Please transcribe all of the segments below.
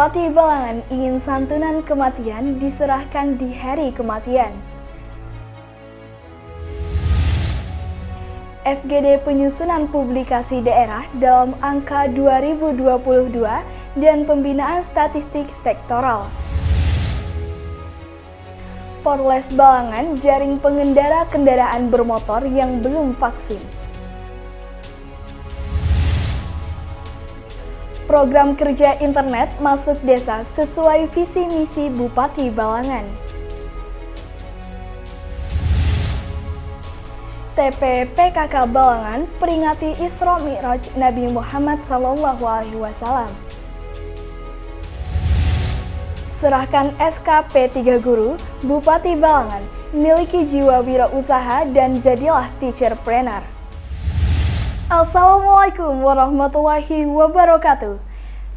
Bupati Balangan ingin santunan kematian diserahkan di hari kematian. FGD penyusunan publikasi daerah dalam angka 2022 dan pembinaan statistik sektoral. Polres Balangan jaring pengendara kendaraan bermotor yang belum vaksin. Program kerja internet masuk desa sesuai visi misi Bupati Balangan. TP PKK Balangan peringati Isra Mi'raj Nabi Muhammad SAW. Serahkan SKP 3 guru, Bupati Balangan miliki jiwa wirausaha dan jadilah teacherpreneur. Assalamualaikum warahmatullahi wabarakatuh.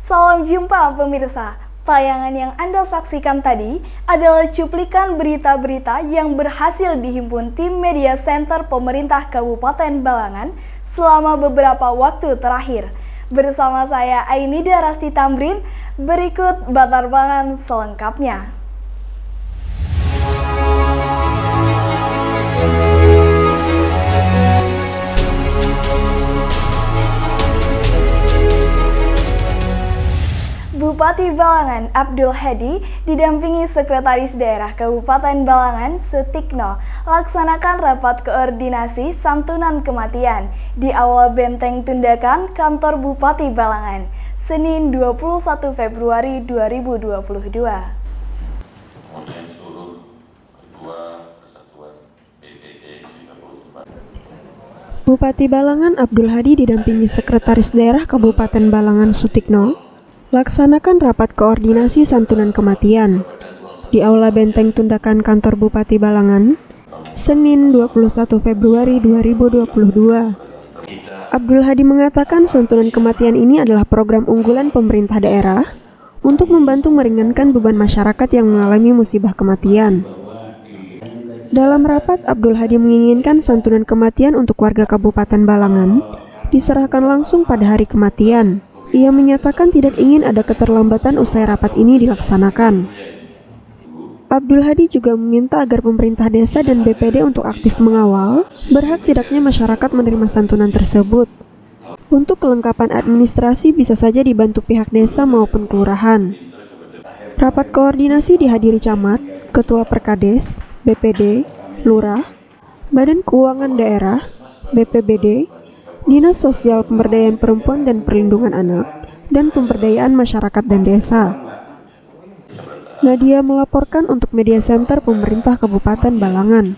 Salam jumpa pemirsa. Tayangan yang Anda saksikan tadi adalah cuplikan berita-berita yang berhasil dihimpun tim media center pemerintah Kabupaten Balangan selama beberapa waktu terakhir. Bersama saya Ainida Rasti Tamrin, berikut batarbangan selengkapnya. Bupati Balangan Abdul Hadi didampingi Sekretaris Daerah Kabupaten Balangan Sutikno laksanakan rapat koordinasi santunan kematian di awal benteng Tundakan kantor Bupati Balangan, Senin 21 Februari 2022. Bupati Balangan Abdul Hadi didampingi Sekretaris Daerah Kabupaten Balangan Sutikno laksanakan rapat koordinasi santunan kematian di Aula Benteng Tundakan Kantor Bupati Balangan, Senin 21 Februari 2022. Abdul Hadi mengatakan santunan kematian ini adalah program unggulan pemerintah daerah untuk membantu meringankan beban masyarakat yang mengalami musibah kematian. Dalam rapat, Abdul Hadi menginginkan santunan kematian untuk warga Kabupaten Balangan diserahkan langsung pada hari kematian. Ia menyatakan tidak ingin ada keterlambatan usai rapat ini dilaksanakan. Abdul Hadi juga meminta agar pemerintah desa dan BPD untuk aktif mengawal berhak tidaknya masyarakat menerima santunan tersebut. Untuk kelengkapan administrasi bisa saja dibantu pihak desa maupun kelurahan. Rapat koordinasi dihadiri camat, ketua Perkades, BPD, lurah, Badan Keuangan Daerah, BPBD, Dinas Sosial Pemberdayaan Perempuan dan Perlindungan Anak, dan Pemberdayaan Masyarakat dan Desa. Nadia melaporkan untuk Media Center Pemerintah Kabupaten Balangan.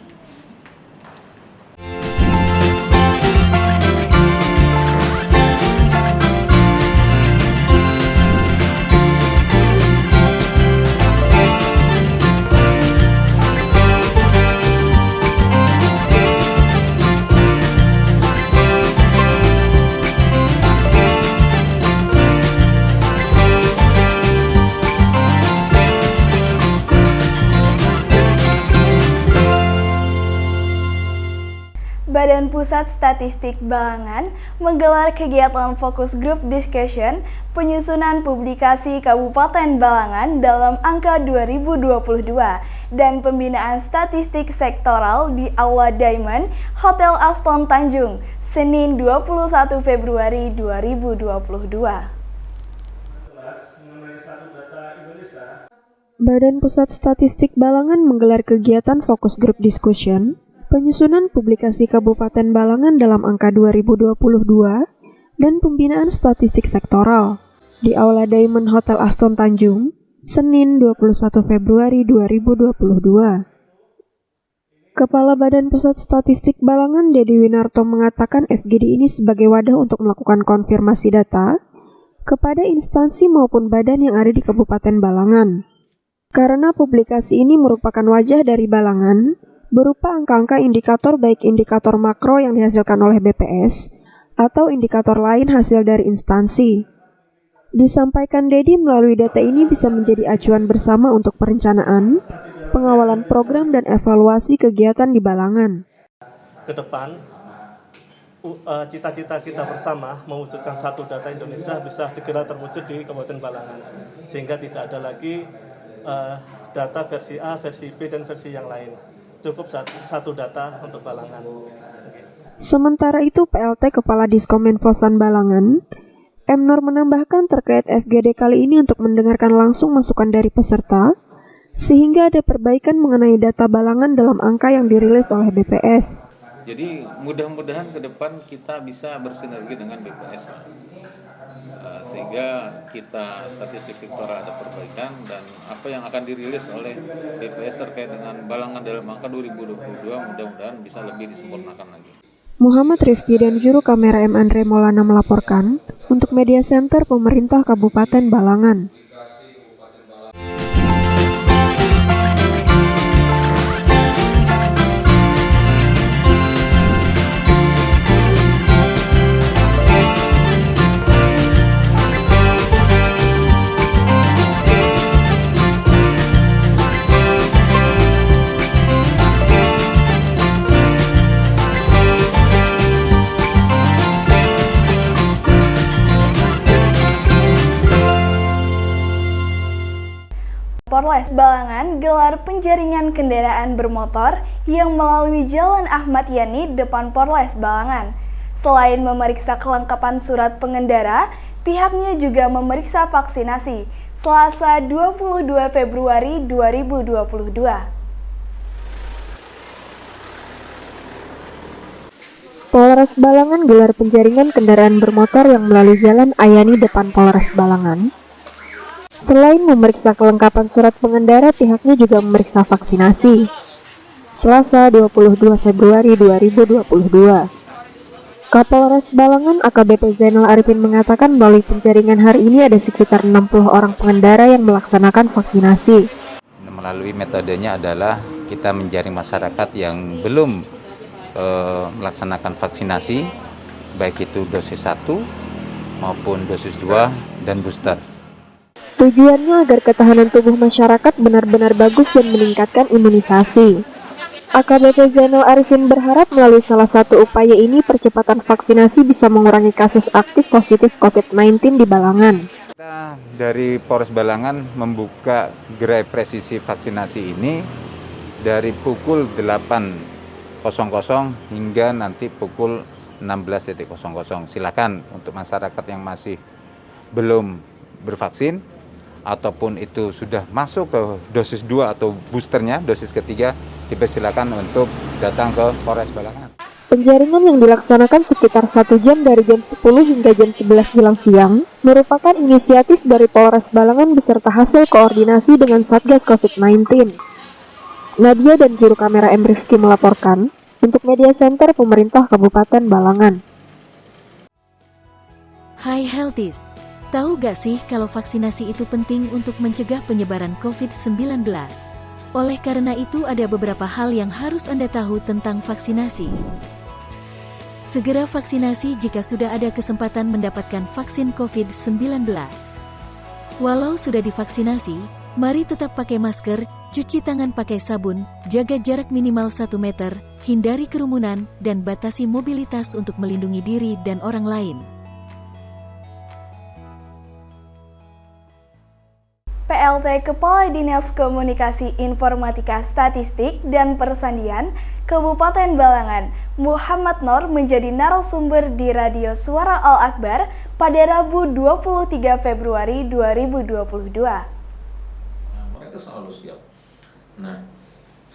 Badan Pusat Statistik Balangan menggelar kegiatan fokus group discussion penyusunan publikasi Kabupaten Balangan dalam angka 2022 dan pembinaan statistik sektoral di Aula Diamond, Hotel Aston Tanjung, Senin 21 Februari 2022. Badan Pusat Statistik Balangan menggelar kegiatan fokus group discussion penyusunan publikasi Kabupaten Balangan dalam angka 2022 dan pembinaan statistik sektoral di Aula Diamond Hotel Aston Tanjung, Senin 21 Februari 2022. Kepala Badan Pusat Statistik Balangan Dedi Winarto mengatakan FGD ini sebagai wadah untuk melakukan konfirmasi data kepada instansi maupun badan yang ada di Kabupaten Balangan. Karena publikasi ini merupakan wajah dari Balangan, berupa angka-angka indikator baik indikator makro yang dihasilkan oleh BPS atau indikator lain hasil dari instansi. Disampaikan Dedi melalui data ini bisa menjadi acuan bersama untuk perencanaan, pengawalan program dan evaluasi kegiatan di Balangan. Ke depan cita-cita kita bersama mewujudkan satu data Indonesia bisa segera terwujud di Kabupaten Balangan, sehingga tidak ada lagi data versi A, versi B, dan versi yang lain. Cukup satu data untuk Balangan. Sementara itu, PLT Kepala Diskominfosan Balangan, M. Nur menambahkan terkait FGD kali ini untuk mendengarkan langsung masukan dari peserta, sehingga ada perbaikan mengenai data Balangan dalam angka yang dirilis oleh BPS. Jadi mudah-mudahan ke depan kita bisa bersinergi dengan BPS, sehingga kita statistik sektoral ada perbaikan, dan apa yang akan dirilis oleh BPS terkait dengan Balangan dalam angka 2022 mudah-mudahan bisa lebih disempurnakan lagi. Muhammad Rifki dan juru kamera M. Andre Maulana melaporkan untuk Media Center Pemerintah Kabupaten Balangan. Polres Balangan gelar penjaringan kendaraan bermotor yang melalui Jalan Ahmad Yani depan Polres Balangan. Selain memeriksa kelengkapan surat pengendara, pihaknya juga memeriksa vaksinasi Selasa 22 Februari 2022. Polres Balangan gelar penjaringan kendaraan bermotor yang melalui Jalan Ayani depan Polres Balangan. Selain memeriksa kelengkapan surat pengendara, pihaknya juga memeriksa vaksinasi. Selasa 22 Februari 2022. Kapolres Balangan AKBP Zainal Arifin mengatakan melalui penjaringan hari ini ada sekitar 60 orang pengendara yang melaksanakan vaksinasi. Melalui metodenya adalah kita menjaring masyarakat yang belum melaksanakan vaksinasi, baik itu dosis 1 maupun dosis 2 dan booster. Tujuannya agar ketahanan tubuh masyarakat benar-benar bagus dan meningkatkan imunisasi. AKBP Zainal Arifin berharap melalui salah satu upaya ini percepatan vaksinasi bisa mengurangi kasus aktif positif COVID-19 di Balangan. Kita dari Polres Balangan membuka gerai presisi vaksinasi ini dari pukul 8.00 hingga nanti pukul 16.00. Silakan untuk masyarakat yang masih belum bervaksin ataupun itu sudah masuk ke dosis 2 atau boosternya, dosis ketiga, dipersilakan untuk datang ke Polres Balangan. Penjaringan yang dilaksanakan sekitar 1 jam dari jam 10 hingga jam 11 jelang siang merupakan inisiatif dari Polres Balangan beserta hasil koordinasi dengan Satgas COVID-19. Nadia dan juru kamera M. Rifki melaporkan untuk Media Center Pemerintah Kabupaten Balangan. Hai Healthies, tahu gak sih kalau vaksinasi itu penting untuk mencegah penyebaran COVID-19? Oleh karena itu ada beberapa hal yang harus Anda tahu tentang vaksinasi. Segera vaksinasi jika sudah ada kesempatan mendapatkan vaksin COVID-19. Walau sudah divaksinasi, mari tetap pakai masker, cuci tangan pakai sabun, jaga jarak minimal 1 meter, hindari kerumunan, dan batasi mobilitas untuk melindungi diri dan orang lain. PLT Kepala Dinas Komunikasi Informatika Statistik dan Persandian Kabupaten Balangan, Muhammad Nur menjadi narasumber di Radio Suara Al-Akbar pada Rabu 23 Februari 2022. Mereka selalu siap. Nah,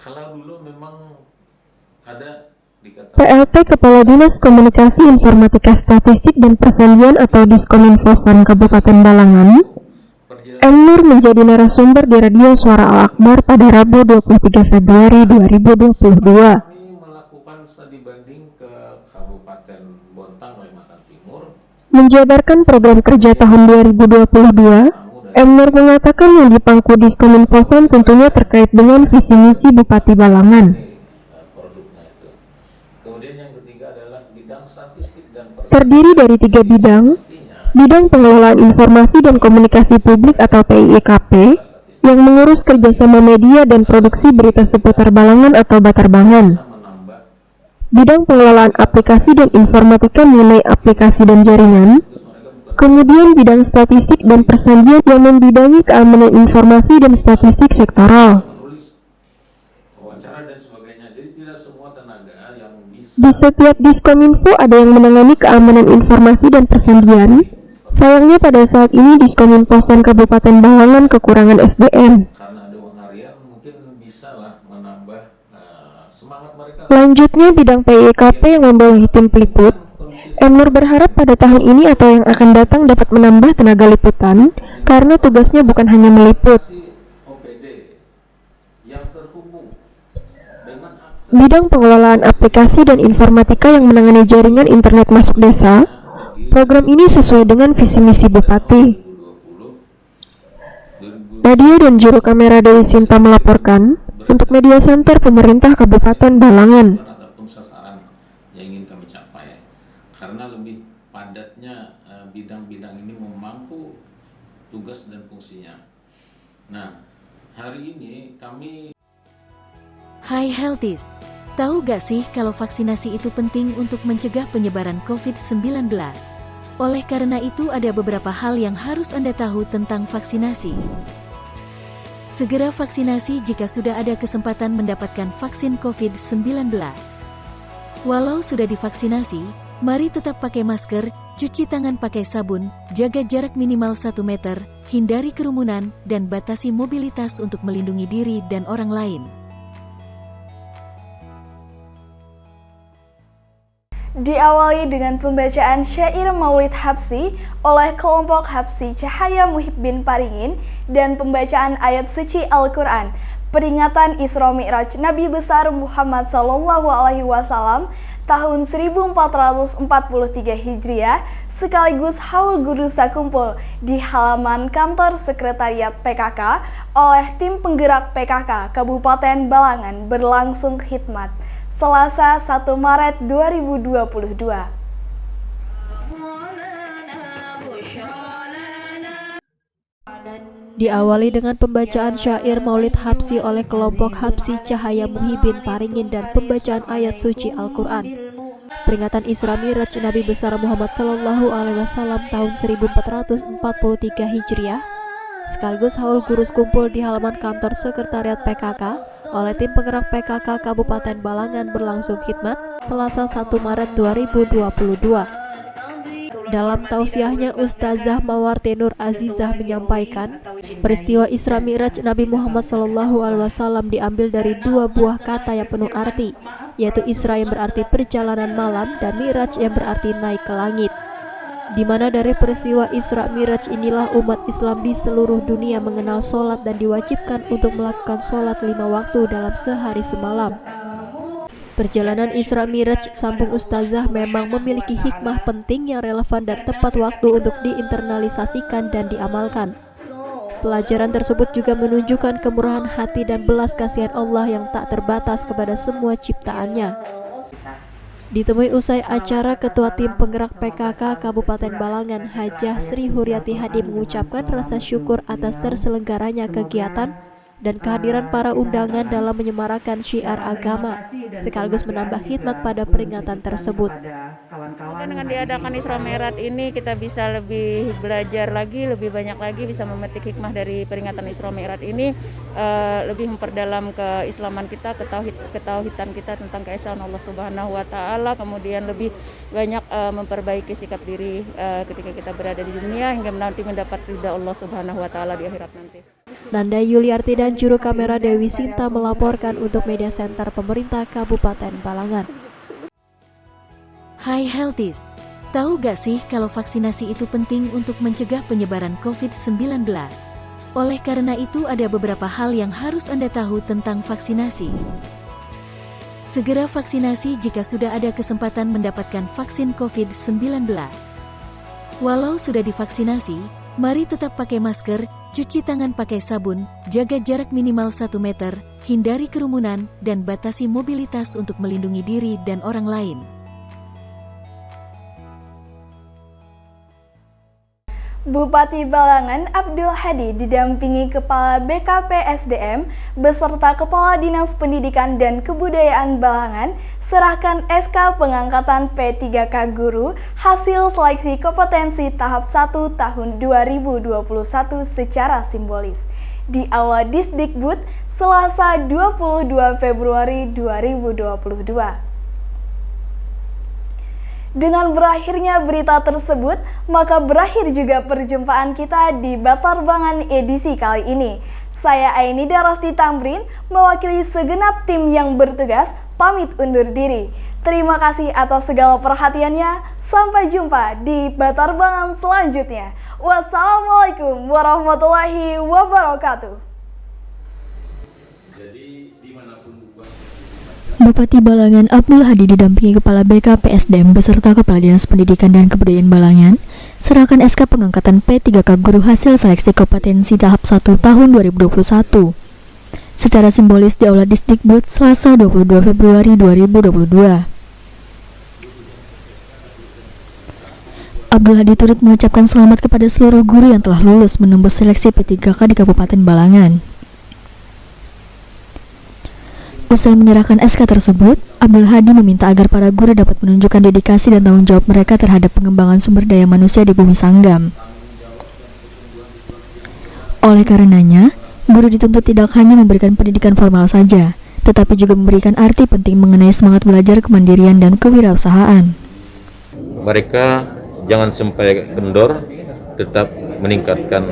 kalau dulu memang ada dikatakan PLT Kepala Dinas Komunikasi Informatika Statistik dan Persandian atau Diskominfosan Kabupaten Balangan, M. Nur menjadi narasumber di Radio Suara Al-Akbar pada Rabu 23 Februari 2022. Kami melakukan studi banding ke Kabupaten Bontang, Kalimantan Timur. Menjabarkan program kerja tahun 2022, M. Nur mengatakan yang dipangku Diskominfosan tentunya terkait dengan visi misi Bupati Balangan. Produknya itu. Kemudian yang ketiga adalah bidang statistik dan Terdiri dari 3 bidang, bidang pengelolaan informasi dan komunikasi publik atau PIIKP, yang mengurus kerjasama media dan produksi berita seputar Balangan atau Batarbangan. bidang pengelolaan aplikasi dan informatika mengenai aplikasi dan jaringan, kemudian bidang statistik dan persandian yang membidangi keamanan informasi dan statistik sektoral. Di setiap Diskominfo ada yang menangani keamanan informasi dan persandian. Sayangnya pada saat ini Diskominfo-san Kabupaten Balangan kekurangan SDM. Lanjutnya bidang PIKP yang membawahi tim peliput. Nur berharap pada tahun ini atau yang akan datang dapat menambah tenaga liputan karena tugasnya bukan hanya meliput. Bidang pengelolaan aplikasi dan informatika yang menangani jaringan internet masuk desa. Program ini sesuai dengan visi misi Bupati. Nadia dan juru kamera Dewi Sinta melaporkan untuk Media Center Pemerintah Kabupaten Balangan. Ataupun sasaran yang ingin kami capai, karena lebih padatnya bidang-bidang ini memangku tugas dan fungsinya. Nah, hari ini kami Hai Healthies, tahu gak sih kalau vaksinasi itu penting untuk mencegah penyebaran COVID-19? Oleh karena itu ada beberapa hal yang harus Anda tahu tentang vaksinasi. Segera vaksinasi jika sudah ada kesempatan mendapatkan vaksin COVID-19. Walau sudah divaksinasi, mari tetap pakai masker, cuci tangan pakai sabun, jaga jarak minimal 1 meter, hindari kerumunan, dan batasi mobilitas untuk melindungi diri dan orang lain. Diawali dengan pembacaan syair Maulid Habsyi oleh kelompok Habsyi Cahaya Muhibbin Paringin dan pembacaan ayat suci Al-Quran, peringatan Isra Mi'raj Nabi besar Muhammad SAW tahun 1443 Hijriah, sekaligus haul guru sakumpul di halaman kantor sekretariat PKK oleh tim penggerak PKK Kabupaten Balangan berlangsung khidmat Selasa 1 Maret 2022. Diawali dengan pembacaan syair Maulid Habsyi oleh kelompok Habsyi Cahaya Muhibbin Paringin dan pembacaan ayat suci Al-Quran. Peringatan Isra Mi'raj Nabi besar Muhammad SAW tahun 1443 Hijriah, sekaligus haul guru kumpul di halaman kantor sekretariat PKK oleh tim penggerak PKK Kabupaten Balangan berlangsung khidmat Selasa 1 Maret 2022. Dalam tausiahnya, Ustazah Mawarti Nur Azizah menyampaikan, peristiwa Isra Mi'raj Nabi Muhammad SAW diambil dari dua buah kata yang penuh arti, yaitu Isra yang berarti perjalanan malam dan Mi'raj yang berarti naik ke langit. Di mana dari peristiwa Isra Mi'raj inilah umat Islam di seluruh dunia mengenal sholat dan diwajibkan untuk melakukan sholat 5 waktu dalam sehari semalam. Perjalanan Isra Mi'raj, sambung Ustazah, memang memiliki hikmah penting yang relevan dan tepat waktu untuk diinternalisasikan dan diamalkan. Pelajaran tersebut juga menunjukkan kemurahan hati dan belas kasihan Allah yang tak terbatas kepada semua ciptaannya. Ditemui usai acara, Ketua Tim Penggerak PKK Kabupaten Balangan Hajah Sri Huryati Hadi mengucapkan rasa syukur atas terselenggaranya kegiatan dan kehadiran para undangan dalam menyemarakan syiar agama, sekaligus menambah khidmat pada peringatan tersebut. Mungkin dengan diadakan Isra Mi'raj ini kita bisa lebih belajar lagi, lebih banyak lagi bisa memetik hikmah dari peringatan Isra Mi'raj ini, lebih memperdalam keislaman kita, ketauhidan kita tentang keesaan Allah Subhanahu wa taala, kemudian lebih banyak memperbaiki sikap diri ketika kita berada di dunia hingga nanti mendapat ridha Allah Subhanahu wa taala di akhirat nanti. Nanda Yuliarti dan juru kamera Dewi Sinta melaporkan untuk Media Center Pemerintah Kabupaten Balangan. Hai Healthies, tahu gak sih kalau vaksinasi itu penting untuk mencegah penyebaran COVID-19? Oleh karena itu ada beberapa hal yang harus Anda tahu tentang vaksinasi. Segera vaksinasi jika sudah ada kesempatan mendapatkan vaksin COVID-19. Walau sudah divaksinasi, mari tetap pakai masker, cuci tangan pakai sabun, jaga jarak minimal 1 meter, hindari kerumunan, dan batasi mobilitas untuk melindungi diri dan orang lain. Bupati Balangan Abdul Hadi didampingi Kepala BKPSDM beserta Kepala Dinas Pendidikan dan Kebudayaan Balangan serahkan SK pengangkatan P3K Guru hasil seleksi kompetensi tahap 1 tahun 2021 secara simbolis di Aula Disdikbud Selasa 22 Februari 2022. Dengan berakhirnya berita tersebut, maka berakhir juga perjumpaan kita di Batarbangan edisi kali ini. Saya Aini Darasti Tamrin, mewakili segenap tim yang bertugas, pamit undur diri. Terima kasih atas segala perhatiannya. Sampai jumpa di Batarbangan selanjutnya. Wassalamualaikum warahmatullahi wabarakatuh. Bupati Balangan Abdul Hadi didampingi Kepala BKPSDM beserta Kepala Dinas Pendidikan dan Kebudayaan Balangan serahkan SK pengangkatan P3K Guru hasil seleksi kompetensi tahap 1 tahun 2021 secara simbolis di Aula Disdikbud Selasa 22 Februari 2022. Abdul Hadi turut mengucapkan selamat kepada seluruh guru yang telah lulus menembus seleksi P3K di Kabupaten Balangan. Usai menyerahkan SK tersebut, Abdul Hadi meminta agar para guru dapat menunjukkan dedikasi dan tanggung jawab mereka terhadap pengembangan sumber daya manusia di bumi Sanggam. Oleh karenanya, guru dituntut tidak hanya memberikan pendidikan formal saja, tetapi juga memberikan arti penting mengenai semangat belajar kemandirian dan kewirausahaan. Mereka jangan sampai kendor, tetap meningkatkan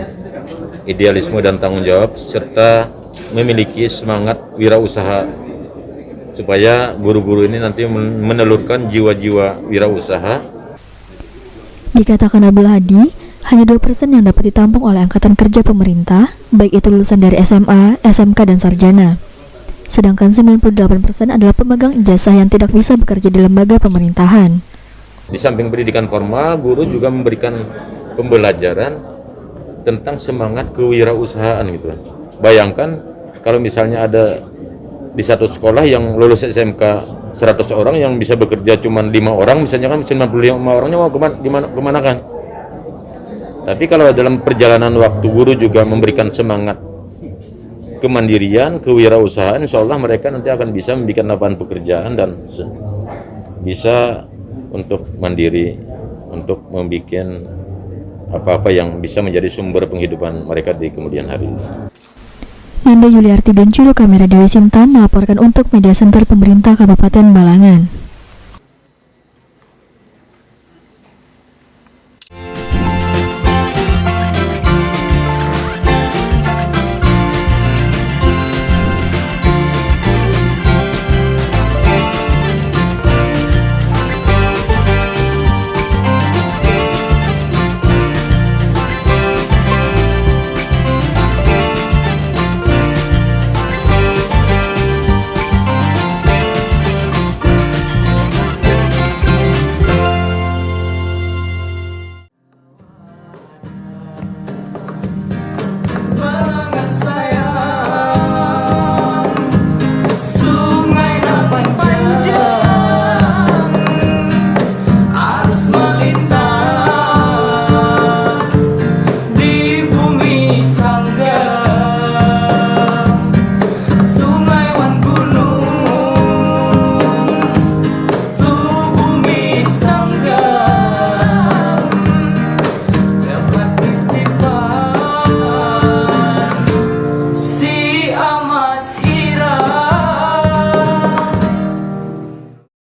idealisme dan tanggung jawab, serta memiliki semangat wirausaha supaya guru-guru ini nanti menelurkan jiwa-jiwa wirausaha. Dikatakan Abdul Hadi, hanya 2% yang dapat ditampung oleh angkatan kerja pemerintah, baik itu lulusan dari SMA, SMK, dan sarjana. Sedangkan 98% adalah pemegang ijazah yang tidak bisa bekerja di lembaga pemerintahan. Di samping pendidikan formal, guru juga memberikan pembelajaran tentang semangat kewirausahaan gitu. Bayangkan kalau misalnya ada di satu sekolah yang lulus SMK 100 orang yang bisa bekerja cuma 5 orang, misalnya kan 95 orangnya mau kemana kan. Tapi kalau dalam perjalanan waktu guru juga memberikan semangat kemandirian, kewirausahaan, insya Allah mereka nanti akan bisa membuat lapangan pekerjaan dan bisa untuk mandiri, untuk membuat apa-apa yang bisa menjadi sumber penghidupan mereka di kemudian hari. Nanda Yuliarti dan juru kamera Dewi Sinta melaporkan untuk Media Center Pemerintah Kabupaten Balangan.